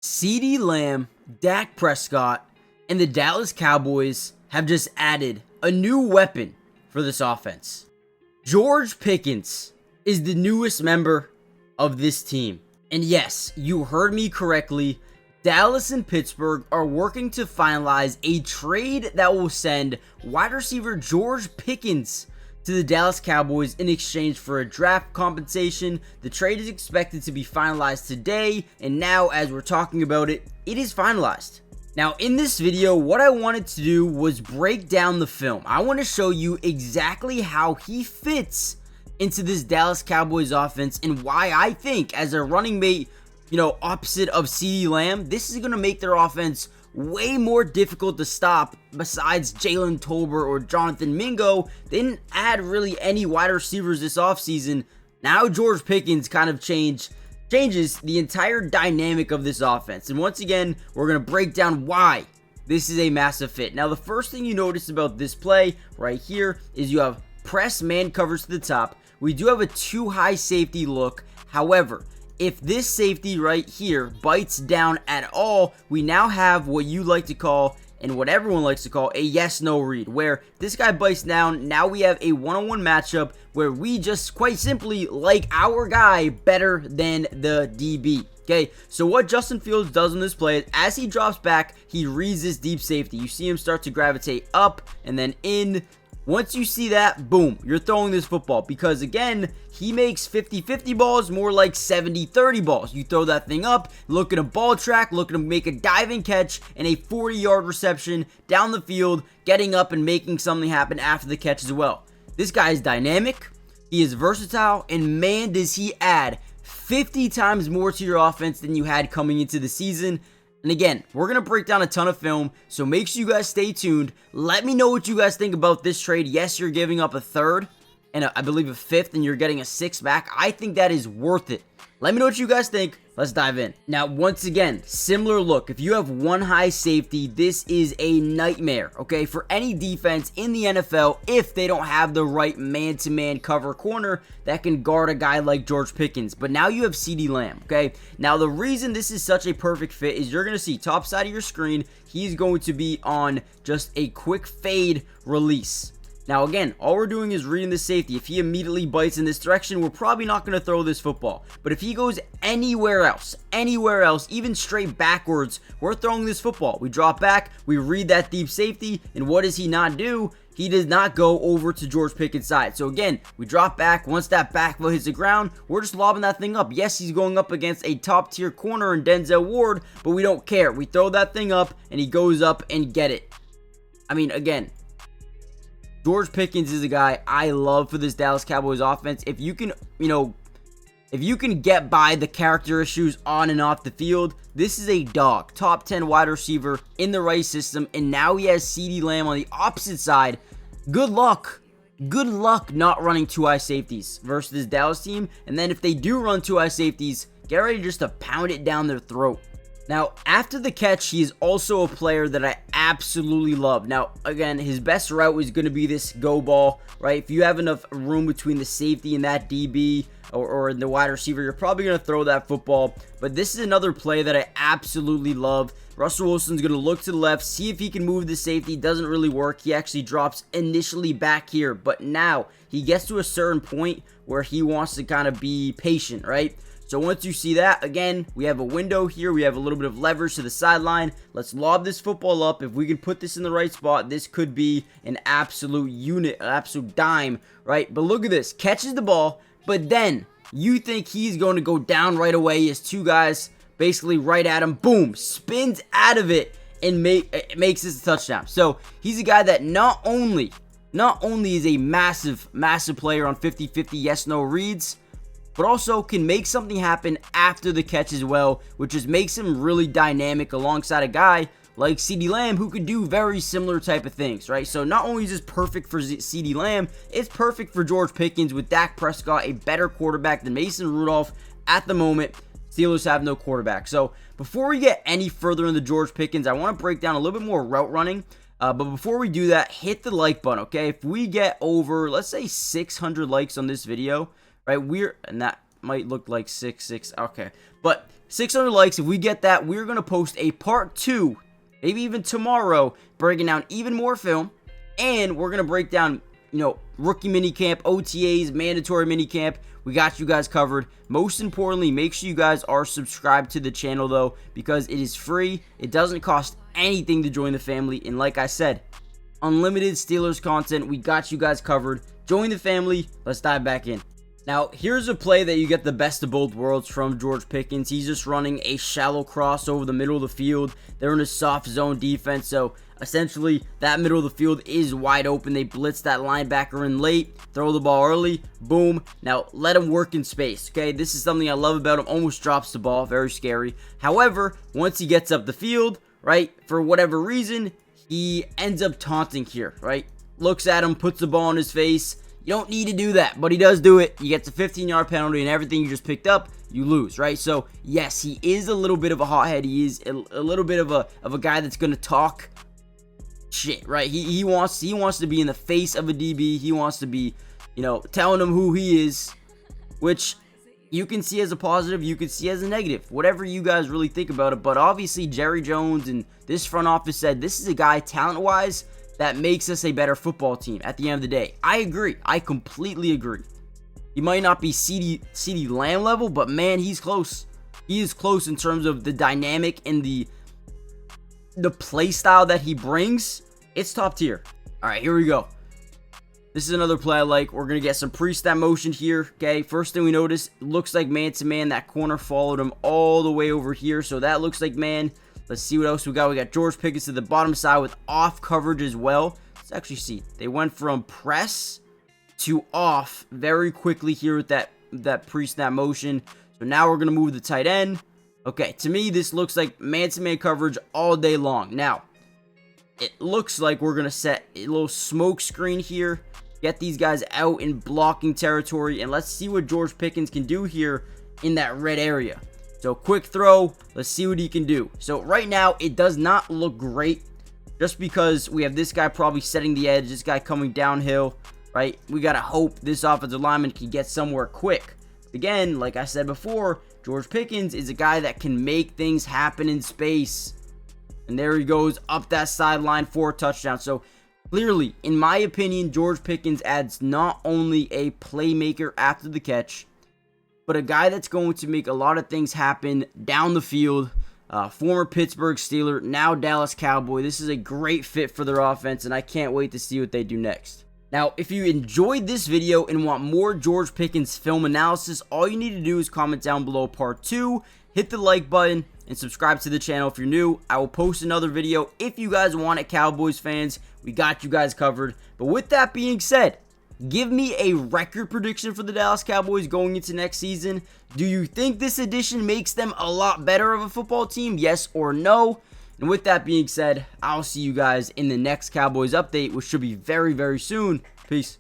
CeeDee Lamb, Dak Prescott, and the Dallas Cowboys have just added a new weapon for this offense. George Pickens is the newest member of this team. And yes, you heard me correctly. Dallas and Pittsburgh are working to finalize a trade that will send wide receiver George Pickens to the Dallas Cowboys in exchange for a draft compensation. The trade is expected to be finalized today, and now as we're talking about it, it is finalized. Now in this video, what I wanted to do was break down the film. I want to show you exactly how he fits into this Dallas Cowboys offense and why I think as a running mate, opposite of CeeDee Lamb, this is going to make their offense way more difficult to stop. Besides Jalen Tolbert or Jonathan Mingo, they didn't add really any wide receivers this offseason. Now George Pickens kind of changes the entire dynamic of this offense. And once again, we're going to break down why this is a massive fit. Now the first thing you notice about this play right here is you have press man covers to the top. We do have a too high safety look. However, if this safety right here bites down at all, we now have what you like to call, and what everyone likes to call, a yes-no read, where this guy bites down. Now we have a one-on-one matchup where we just quite simply like our guy better than the DB. Okay, so what Justin Fields does in this play is as he drops back, he reads this deep safety. You see him start to gravitate up and then in. Once you see that, boom, you're throwing this football because, again, he makes 50-50 balls more like 70-30 balls. You throw that thing up, look at a ball track, look at him make a diving catch and a 40-yard reception down the field, getting up and making something happen after the catch as well. This guy is dynamic, he is versatile, and man, does he add 50 times more to your offense than you had coming into the season. And again, we're going to break down a ton of film, so make sure you guys stay tuned. Let me know what you guys think about this trade. Yes, you're giving up a third and I believe a fifth, and you're getting a sixth back. I think that is worth it. Let me know what you guys think. Let's dive in. Now, once again, similar look. If you have one high safety, this is a nightmare, okay, for any defense in the NFL if they don't have the right man-to-man cover corner that can guard a guy like George Pickens. But now you have CeeDee Lamb, okay? Now, the reason this is such a perfect fit is you're going to see top side of your screen, he's going to be on just a quick fade release. Now again, all we're doing is reading the safety. If he immediately bites in this direction, we're probably not going to throw this football. But if he goes anywhere else, even straight backwards, we're throwing this football. We drop back, we read that deep safety, and what does he not do? He does not go over to George Pickens' side. So again, we drop back. Once that back foot hits the ground, we're just lobbing that thing up. Yes, he's going up against a top-tier corner in Denzel Ward, but we don't care. We throw that thing up, and he goes up and get it. I mean, again, George Pickens is a guy I love for this Dallas Cowboys offense. If you can, if you can get by the character issues on and off the field, this is a dog. Top 10 wide receiver in the right system, and now he has CeeDee Lamb on the opposite side. Good luck. Good luck not running two high safeties versus this Dallas team. And then if they do run two high safeties, get ready just to pound it down their throat. Now, after the catch, he is also a player that I absolutely love. Now, again, his best route is going to be this go ball, right? If you have enough room between the safety and that DB or the wide receiver, you're probably going to throw that football. But this is another play that I absolutely love. Russell Wilson's going to look to the left, see if he can move the safety. Doesn't really work. He actually drops initially back here. But now he gets to a certain point where he wants to kind of be patient, right? So once you see that, again, we have a window here. We have a little bit of leverage to the sideline. Let's lob this football up. If we can put this in the right spot, this could be an absolute unit, an absolute dime, right? But look at this. Catches the ball, but then you think he's going to go down right away. He has two guys basically right at him. Boom. Spins out of it and makes this a touchdown. So he's a guy that not only is a massive player on 50-50 yes-no reads, but also can make something happen after the catch as well, which just makes him really dynamic alongside a guy like CeeDee Lamb who could do very similar type of things, right? So not only is this perfect for CeeDee Lamb, it's perfect for George Pickens with Dak Prescott, a better quarterback than Mason Rudolph at the moment. Steelers have no quarterback. So before we get any further into George Pickens, I want to break down a little bit more route running. But before we do that, hit the like button, okay? If we get over, let's say 600 likes on this video, right, and that might look like 6, okay, but 600 likes. If we get that, we're going to post a part 2, maybe even tomorrow, breaking down even more film. And we're going to break down, rookie minicamp, OTAs, mandatory minicamp. We got you guys covered. Most importantly, make sure you guys are subscribed to the channel, though, because it is free. It doesn't cost anything to join the family. And like I said, unlimited Steelers content. We got you guys covered. Join the family. Let's dive back in. Now, here's a play that you get the best of both worlds from George Pickens. He's just running a shallow cross over the middle of the field. They're in a soft zone defense, so essentially that middle of the field is wide open. They blitz that linebacker in late, throw the ball early, boom. Now, let him work in space, okay? This is something I love about him. Almost drops the ball, very scary. However, once he gets up the field, right, for whatever reason, he ends up taunting here, right? Looks at him, puts the ball in his face. You don't need to do that, but he does do it. He gets a 15-yard penalty, and everything you just picked up, you lose, right? So, yes, he is a little bit of a hothead. He is a little bit of a guy that's going to talk shit, right? He wants to be in the face of a DB. He wants to be, telling him who he is, which you can see as a positive, you can see as a negative, whatever you guys really think about it. But obviously, Jerry Jones and this front office said this is a guy talent-wise that makes us a better football team at the end of the day. I agree. I completely agree. He might not be CeeDee Lamb level, but man, he's close. He is close in terms of the dynamic and the play style that he brings. It's top tier. All right, here we go. This is another play I like. We're going to get some pre-snap motion here, okay? First thing we notice, looks like man-to-man. That corner followed him all the way over here, so that looks like man. Let's see what else we got. We got George Pickens to the bottom side with off coverage as well. Let's actually see. They went from press to off very quickly here with that pre-snap motion. So now we're going to move the tight end. Okay, to me, this looks like man-to-man coverage all day long. Now, it looks like we're going to set a little smoke screen here. Get these guys out in blocking territory. And let's see what George Pickens can do here in that red area. So, quick throw. Let's see what he can do. So, right now, it does not look great. Just because we have this guy probably setting the edge. This guy coming downhill, right? We got to hope this offensive lineman can get somewhere quick. Again, like I said before, George Pickens is a guy that can make things happen in space. And there he goes up that sideline for a touchdown. So, clearly, in my opinion, George Pickens adds not only a playmaker after the catch, but a guy that's going to make a lot of things happen down the field. Former Pittsburgh Steeler, now Dallas Cowboy. This is a great fit for their offense, and I can't wait to see what they do next. Now, if you enjoyed this video and want more George Pickens film analysis, all you need to do is comment down below part 2, hit the like button, and subscribe to the channel if you're new. I will post another video if you guys want it, Cowboys fans. We got you guys covered. But with that being said, give me a record prediction for the Dallas Cowboys going into next season. Do you think this addition makes them a lot better of a football team? Yes or no? And with that being said, I'll see you guys in the next Cowboys update, which should be very, very soon. Peace.